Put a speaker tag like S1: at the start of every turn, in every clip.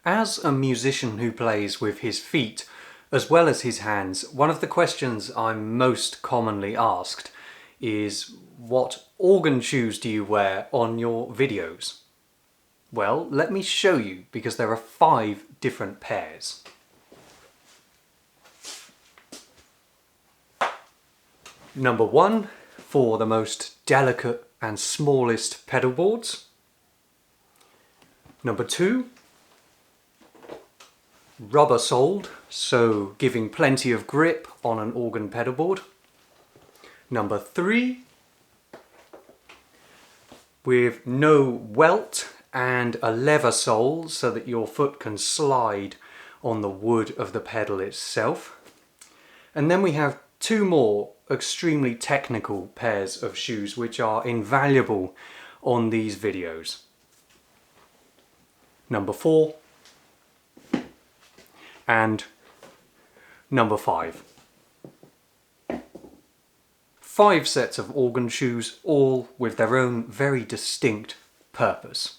S1: As a musician who plays with his feet as well as his hands, one of the questions I'm most commonly asked is, what organ shoes do you wear on your videos? Well, let me show you, because there are 5 different pairs. Number 1, for the most delicate and smallest pedal boards. Number 2, rubber soled, so giving plenty of grip on an organ pedal board. Number 3, with no welt and a leather sole so that your foot can slide on the wood of the pedal itself. And then we have 2 more extremely technical pairs of shoes which are invaluable on these videos. Number 4 and number 5. 5 sets of organ shoes, all with their own very distinct purpose.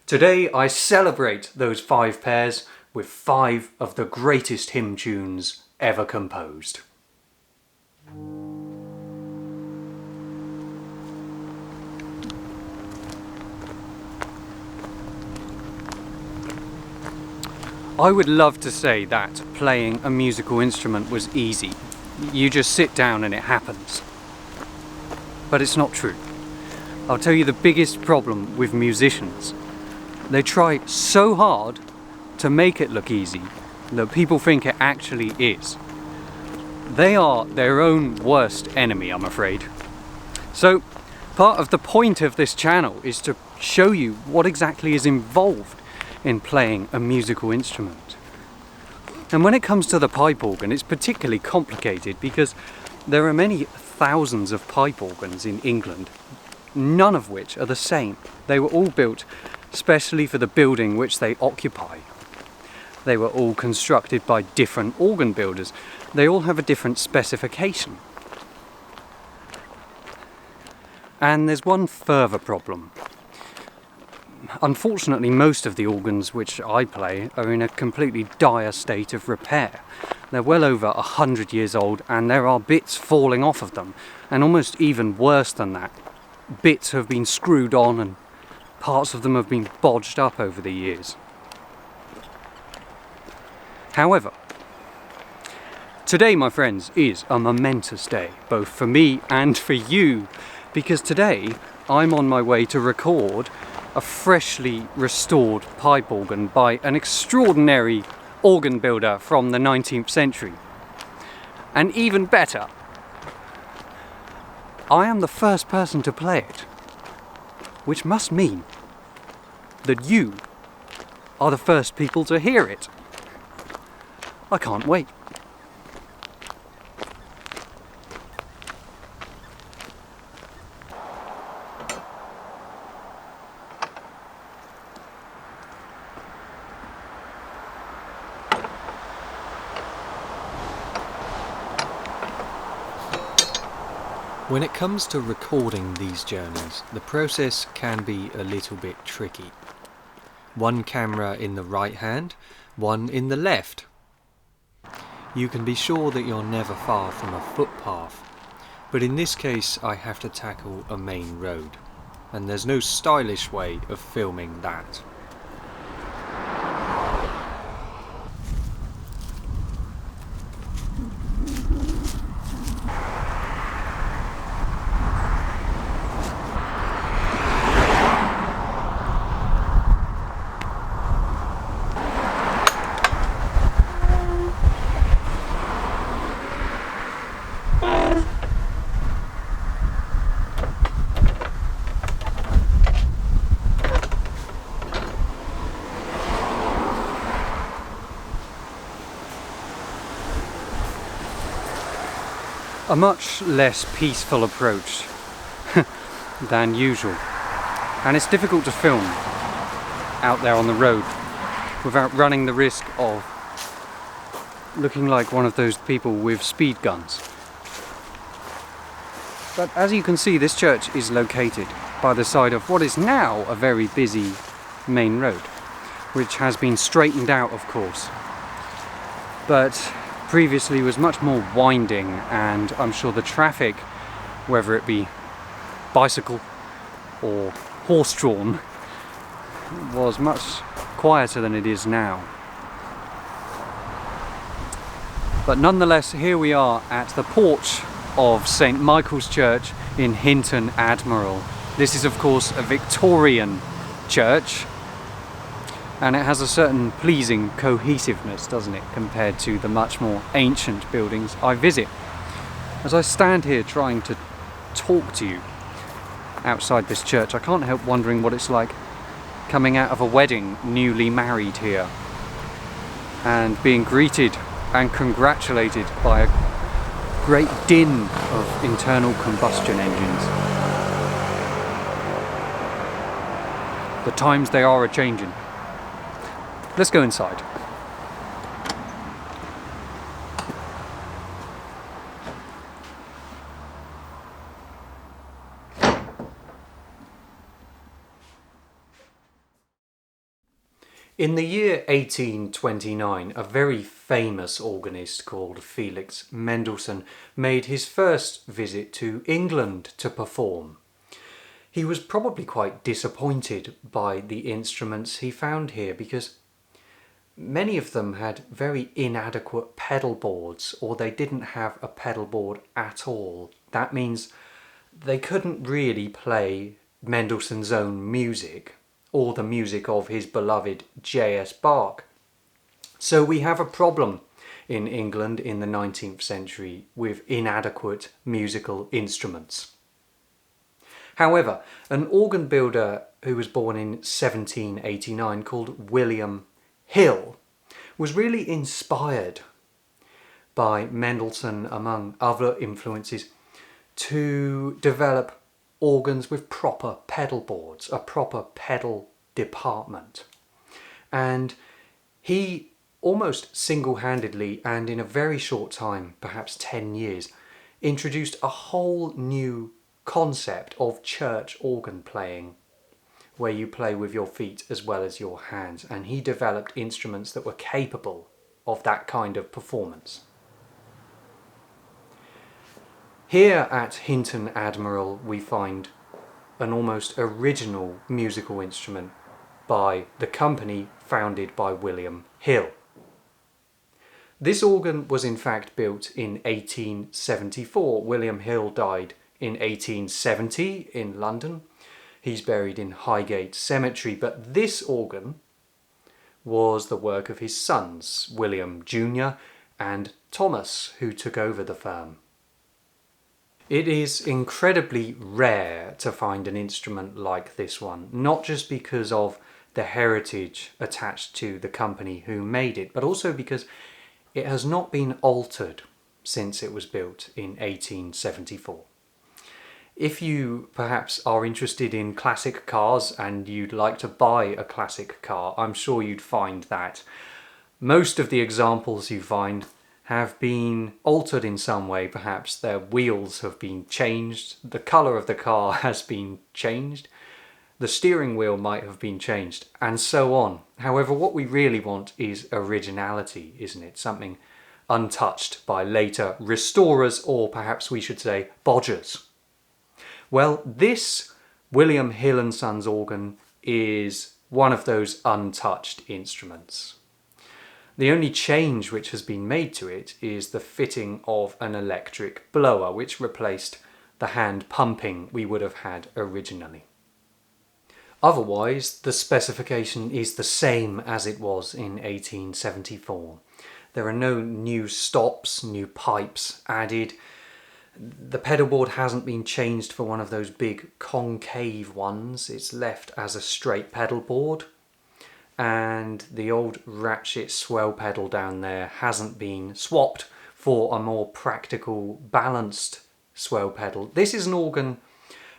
S1: Today I celebrate those 5 pairs with 5 of the greatest hymn tunes ever composed. I would love to say that playing a musical instrument was easy. You just sit down and it happens. But it's not true. I'll tell you the biggest problem with musicians. They try so hard to make it look easy that people think it actually is. They are their own worst enemy, I'm afraid. So, part of the point of this channel is to show you what exactly is involved in playing a musical instrument. And when it comes to the pipe organ, it's particularly complicated because there are many thousands of pipe organs in England, none of which are the same. They were all built specially for the building which they occupy. They were all constructed by different organ builders. They all have a different specification. And there's one further problem. Unfortunately, most of the organs which I play are in a completely dire state of repair. They're well over 100 years old and there are bits falling off of them. And almost even worse than that, bits have been screwed on and parts of them have been bodged up over the years. However, today, my friends, is a momentous day, both for me and for you, because today I'm on my way to record a freshly restored pipe organ by an extraordinary organ builder from the 19th century. And even better, I am the first person to play it, which must mean that you are the first people to hear it. I can't wait. When it comes to recording these journeys, the process can be a little bit tricky. One camera in the right hand, one in the left. You can be sure that you're never far from a footpath, but in this case I have to tackle a main road, and there's no stylish way of filming that. A much less peaceful approach than usual, and it's difficult to film out there on the road without running the risk of looking like one of those people with speed guns. But as you can see, this church is located by the side of what is now a very busy main road, which has been straightened out, of course, but previously was much more winding, and I'm sure the traffic, whether it be bicycle or horse-drawn, was much quieter than it is now. But nonetheless, here we are at the porch of St Michael's Church in Hinton Admiral. This is of course a Victorian church, and it has a certain pleasing cohesiveness, doesn't it, compared to the much more ancient buildings I visit. As I stand here trying to talk to you outside this church, I can't help wondering what it's like coming out of a wedding, newly married here, and being greeted and congratulated by a great din of internal combustion engines. The times they are a-changing. Let's go inside. In the year 1829, a very famous organist called Felix Mendelssohn made his first visit to England to perform. He was probably quite disappointed by the instruments he found here because many of them had very inadequate pedal boards, or they didn't have a pedal board at all. That means they couldn't really play Mendelssohn's own music, or the music of his beloved J.S. Bach. So we have a problem in England in the 19th century with inadequate musical instruments. However, an organ builder who was born in 1789 called William Hill was really inspired by Mendelssohn, among other influences, to develop organs with proper pedal boards, a proper pedal department. And he almost single-handedly and in a very short time, perhaps 10 years, introduced a whole new concept of church organ playing, where you play with your feet as well as your hands, and he developed instruments that were capable of that kind of performance. Here at Hinton Admiral we find an almost original musical instrument by the company founded by William Hill. This organ was in fact built in 1874. William Hill died in 1870 in London. He's buried in Highgate Cemetery, but this organ was the work of his sons, William Jr. and Thomas, who took over the firm. It is incredibly rare to find an instrument like this one, not just because of the heritage attached to the company who made it, but also because it has not been altered since it was built in 1874. If you perhaps are interested in classic cars and you'd like to buy a classic car, I'm sure you'd find that most of the examples you find have been altered in some way. Perhaps their wheels have been changed, the colour of the car has been changed, the steering wheel might have been changed, and so on. However, what we really want is originality, isn't it? Something untouched by later restorers, or perhaps we should say bodgers. Well, this William Hill and Sons organ is one of those untouched instruments. The only change which has been made to it is the fitting of an electric blower, which replaced the hand pumping we would have had originally. Otherwise, the specification is the same as it was in 1874. There are no new stops, new pipes added. The pedal board hasn't been changed for one of those big concave ones. It's left as a straight pedal board. And the old ratchet swell pedal down there hasn't been swapped for a more practical, balanced swell pedal. This is an organ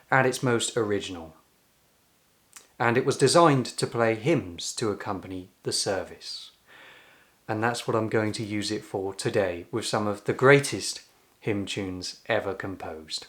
S1: at its most original, and it was designed to play hymns to accompany the service. And that's what I'm going to use it for today, with some of the greatest hymn tunes ever composed.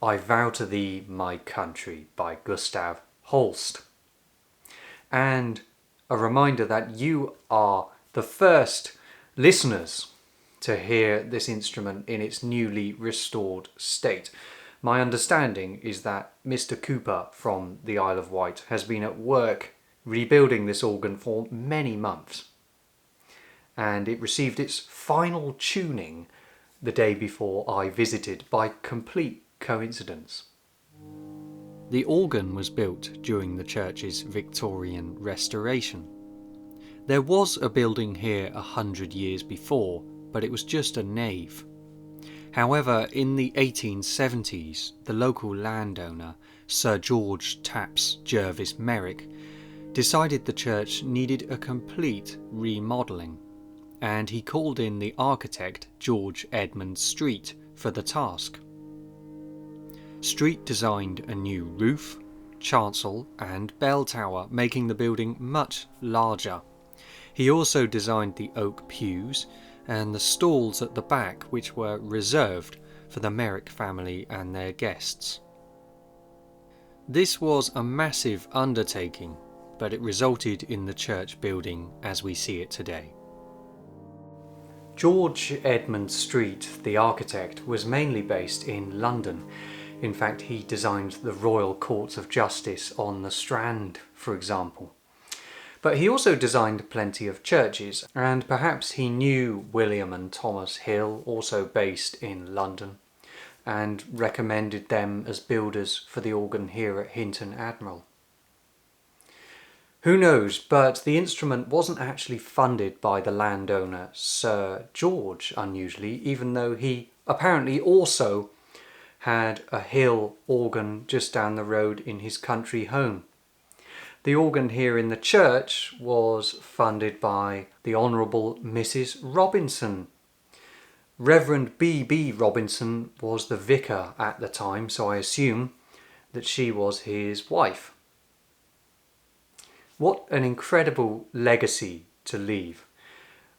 S1: I Vow to Thee, My Country by Gustav Holst. And a reminder that you are the first listeners to hear this instrument in its newly restored state. My understanding is that Mr. Cooper from the Isle of Wight has been at work rebuilding this organ for many months, and it received its final tuning the day before I visited by complete coincidence. The organ was built during the church's Victorian restoration. There was a building here 100 years before, but it was just a nave. However, in the 1870s, the local landowner, Sir George Taps Jervis Merrick, decided the church needed a complete remodelling, and he called in the architect George Edmund Street for the task. Street designed a new roof, chancel and bell tower, making the building much larger. He also designed the oak pews and the stalls at the back, which were reserved for the Merrick family and their guests. This was a massive undertaking, but it resulted in the church building as we see it today. George Edmund Street, the architect, was mainly based in London. In fact, he designed the Royal Courts of Justice on the Strand, for example. But he also designed plenty of churches, and perhaps he knew William and Thomas Hill, also based in London, and recommended them as builders for the organ here at Hinton Admiral. Who knows, but the instrument wasn't actually funded by the landowner Sir George, unusually, even though he apparently also had a Hill organ just down the road in his country home. The organ here in the church was funded by the Honourable Mrs. Robinson. Reverend B.B. Robinson was the vicar at the time, so I assume that she was his wife. What an incredible legacy to leave.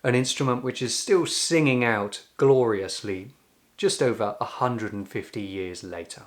S1: An instrument which is still singing out gloriously just over 150 years later.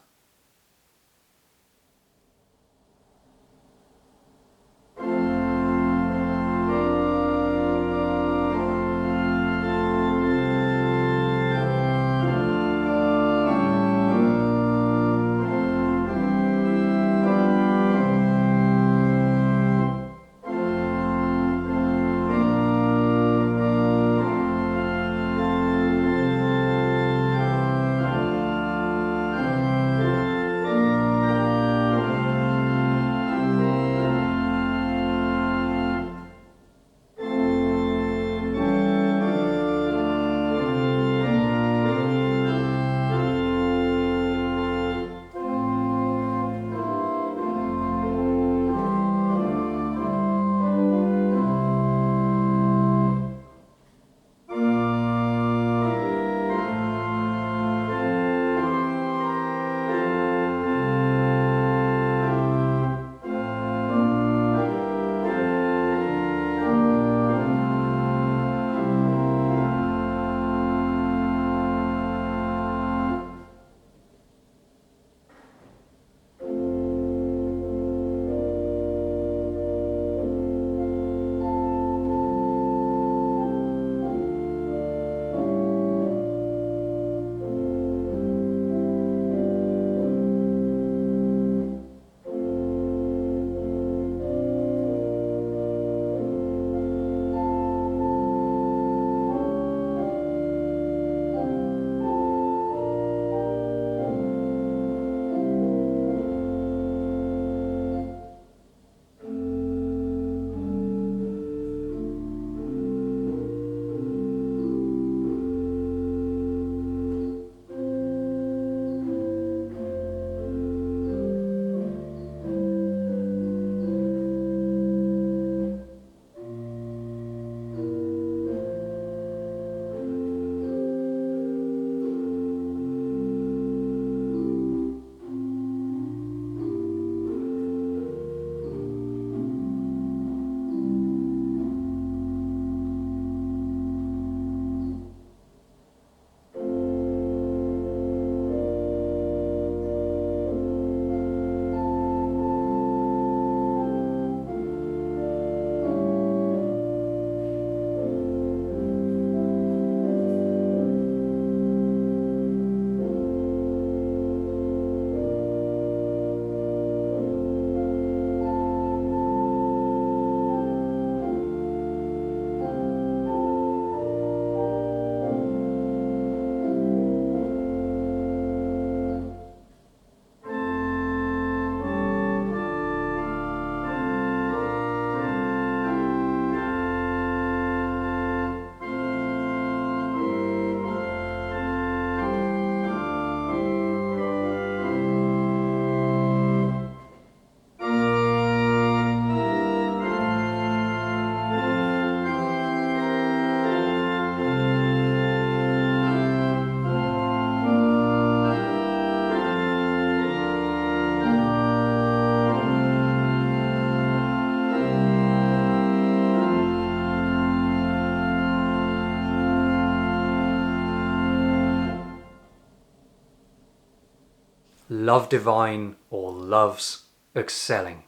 S1: love divine or loves excelling.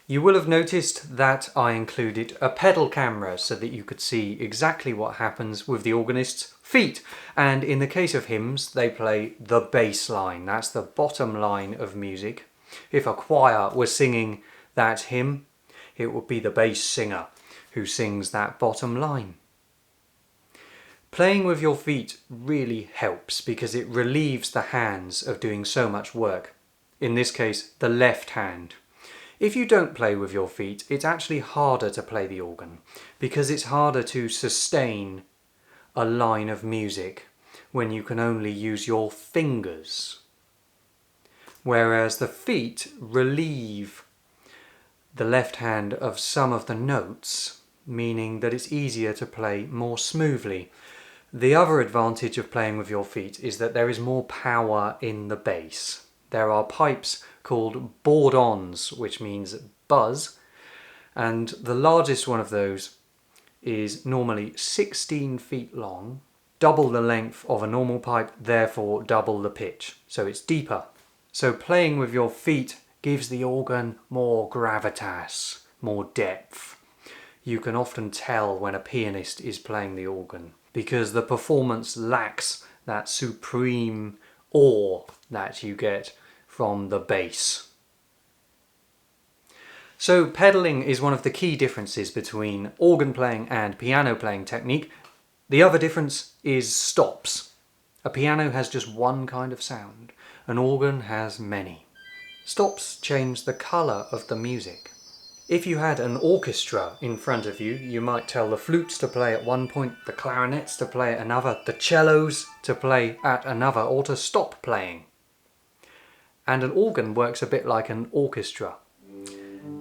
S1: You will have noticed that I included a pedal camera so that you could see exactly what happens with the organist's feet. And in the case of hymns, they play the bass line. That's the bottom line of music. If a choir was singing that hymn, it would be the bass singer who sings that bottom line. Playing with your feet really helps because it relieves the hands of doing so much work. In this case, the left hand. If you don't play with your feet, it's actually harder to play the organ because it's harder to sustain a line of music when you can only use your fingers. Whereas the feet relieve the left hand of some of the notes, meaning that it's easier to play more smoothly. The other advantage of playing with your feet is that there is more power in the bass. There are pipes called bourdons, which means buzz, and the largest one of those is normally 16 feet long, double the length of a normal pipe, therefore double the pitch, so it's deeper. So playing with your feet gives the organ more gravitas, more depth. You can often tell when a pianist is playing the organ because the performance lacks that supreme awe that you get from the bass. So pedaling is one of the key differences between organ playing and piano playing technique. The other difference is stops. A piano has just one kind of sound, an organ has many. Stops change the colour of the music. If you had an orchestra in front of you, you might tell the flutes to play at one point, the clarinets to play at another, the cellos to play at another, or to stop playing. And an organ works a bit like an orchestra.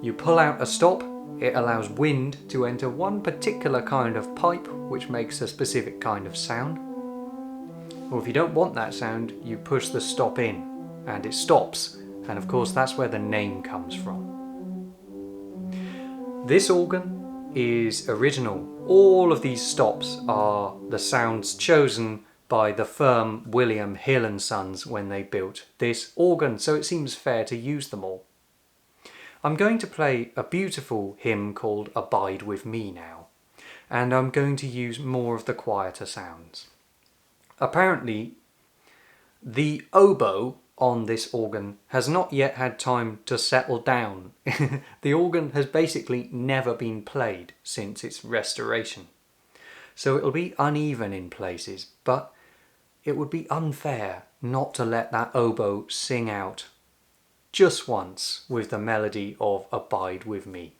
S1: You pull out a stop, it allows wind to enter one particular kind of pipe, which makes a specific kind of sound. Or if you don't want that sound, you push the stop in, and it stops. And of course, that's where the name comes from. This organ is original. All of these stops are the sounds chosen by the firm William Hill & Sons when they built this organ, so it seems fair to use them all. I'm going to play a beautiful hymn called Abide With Me now, and I'm going to use more of the quieter sounds. Apparently, the oboe on this organ has not yet had time to settle down. The organ has basically never been played since its restoration. So it'll be uneven in places, but it would be unfair not to let that oboe sing out just once with the melody of Abide With Me.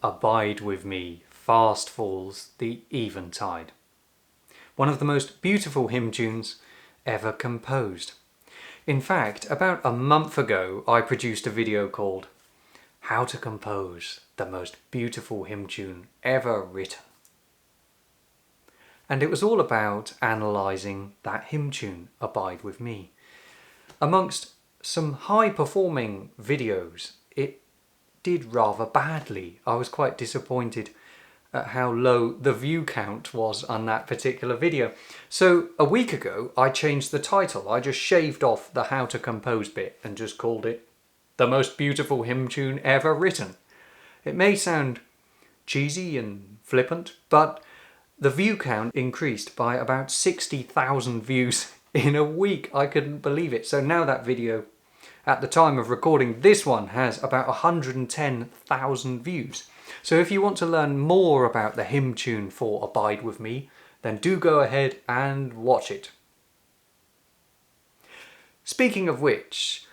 S1: abide with me, fast falls the eventide. One of the most beautiful hymn tunes ever composed. In fact, about a month ago, I produced a video called How to Compose the Most Beautiful Hymn Tune Ever Written. And it was all about analysing that hymn tune, Abide With Me. Amongst some high-performing videos, it did rather badly. I was quite disappointed at how low the view count was on that particular video. So a week ago, I changed the title. I just shaved off the How to Compose bit and just called it The Most Beautiful Hymn Tune Ever Written. It may sound cheesy and flippant, but the view count increased by about 60,000 views in a week. I couldn't believe it. So now that video, at the time of recording this one, has about 110,000 views. So if you want to learn more about the hymn tune for Abide With Me, then do go ahead and watch it. Speaking of which,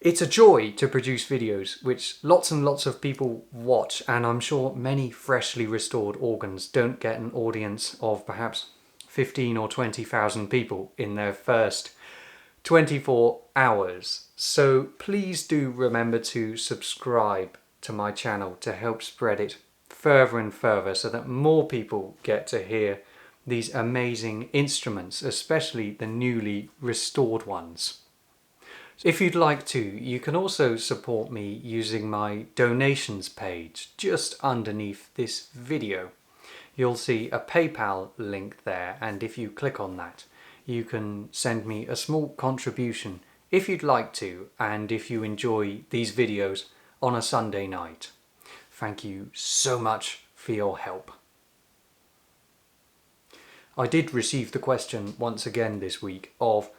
S1: it's a joy to produce videos which lots and lots of people watch, and I'm sure many freshly restored organs don't get an audience of perhaps 15 or 20,000 people in their first 24 hours. So please do remember to subscribe to my channel to help spread it further and further so that more people get to hear these amazing instruments, especially the newly restored ones. If you'd like to, you can also support me using my donations page just underneath this video. You'll see a PayPal link there, and if you click on that, you can send me a small contribution if you'd like to, and if you enjoy these videos on a Sunday night. Thank you so much for your help. I did receive the question once again this week of,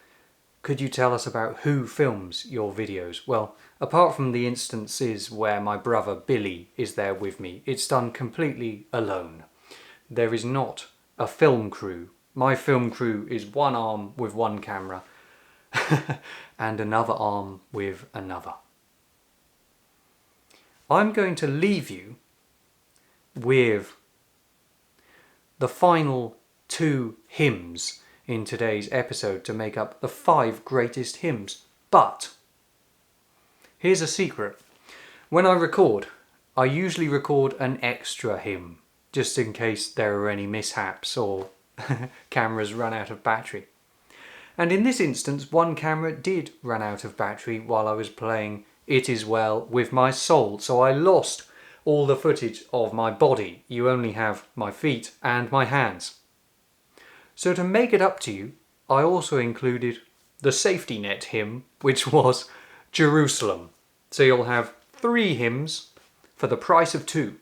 S1: could you tell us about who films your videos? Well, apart from the instances where my brother Billy is there with me, it's done completely alone. There is not a film crew. My film crew is one arm with one camera and another arm with another. I'm going to leave you with the final 2 hymns in today's episode to make up the 5 greatest hymns. But here's a secret. When I record, I usually record an extra hymn, just in case there are any mishaps or cameras run out of battery. And in this instance, one camera did run out of battery while I was playing It Is Well With My Soul, so I lost all the footage of my body. You only have my feet and my hands. So to make it up to you, I also included the safety net hymn, which was Jerusalem. So you'll have 3 hymns for the price of 2.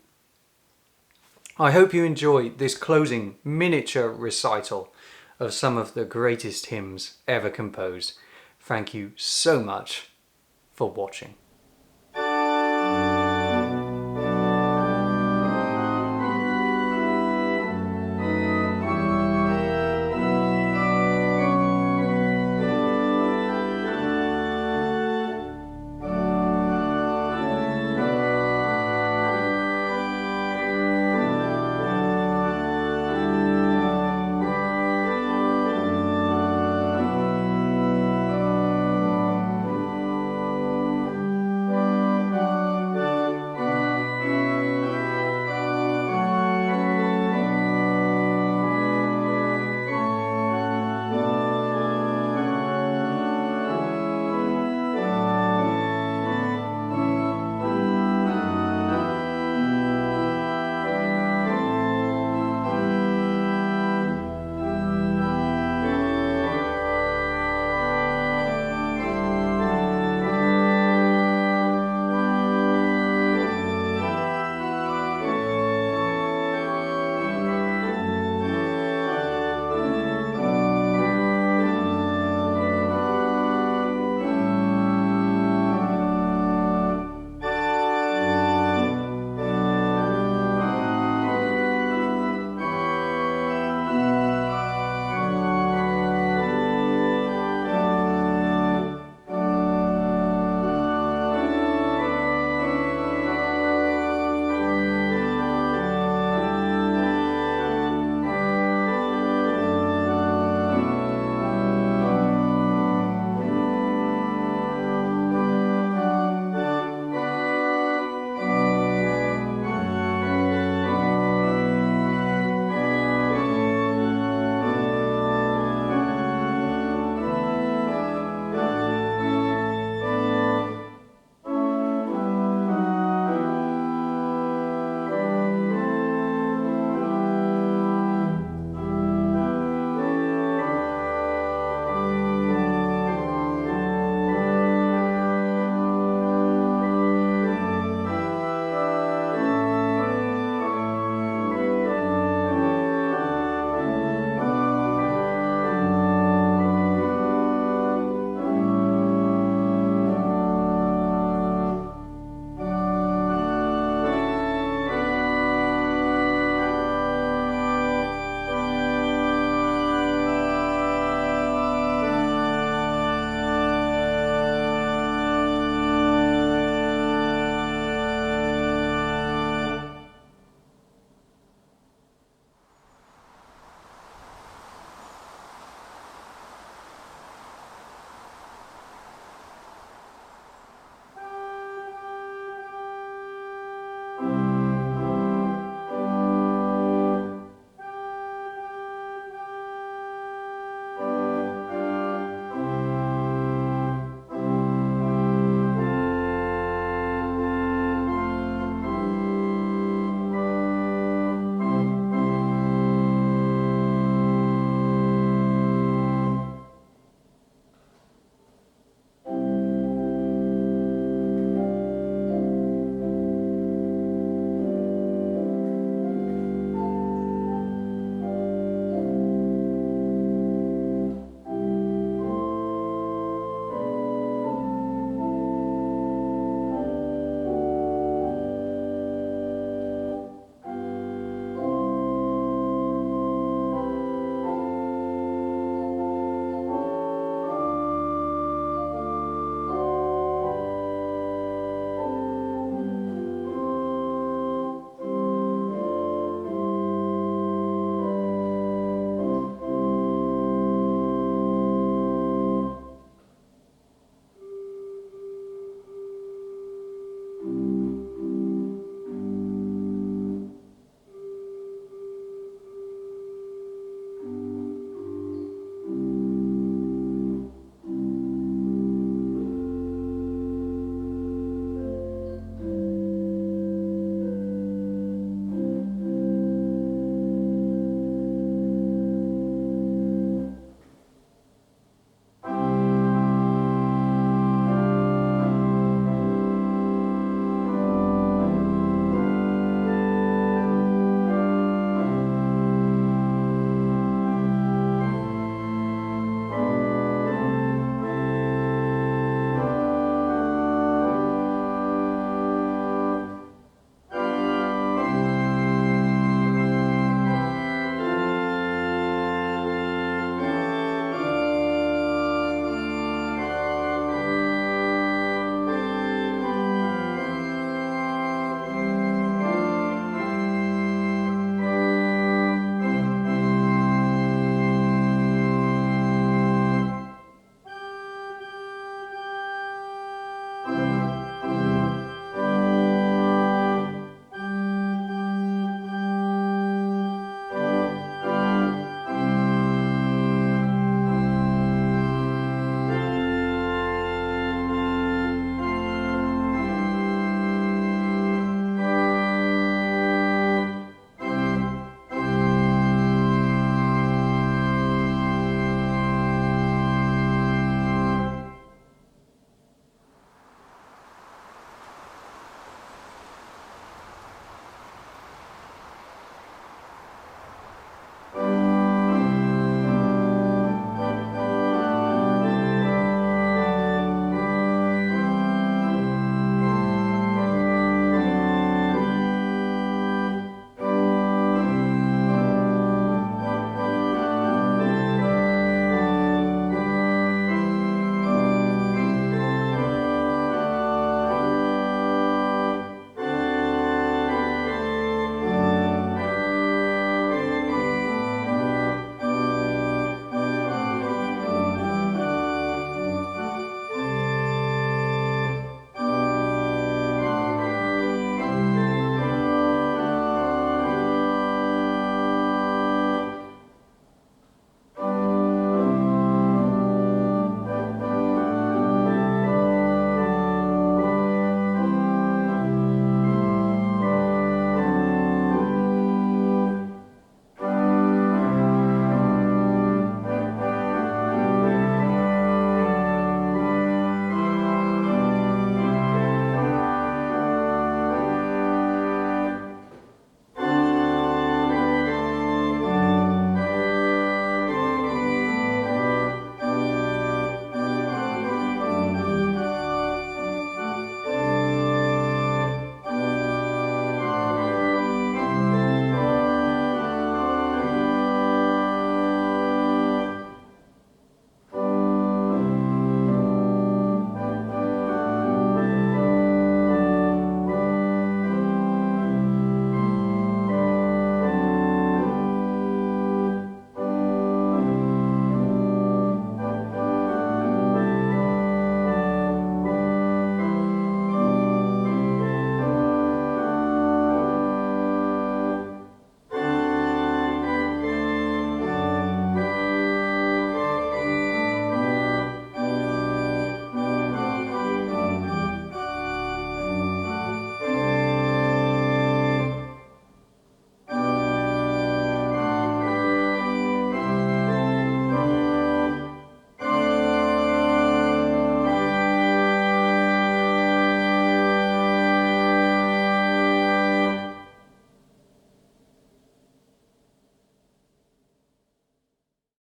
S1: I hope you enjoy this closing miniature recital of some of the greatest hymns ever composed. Thank you so much for watching.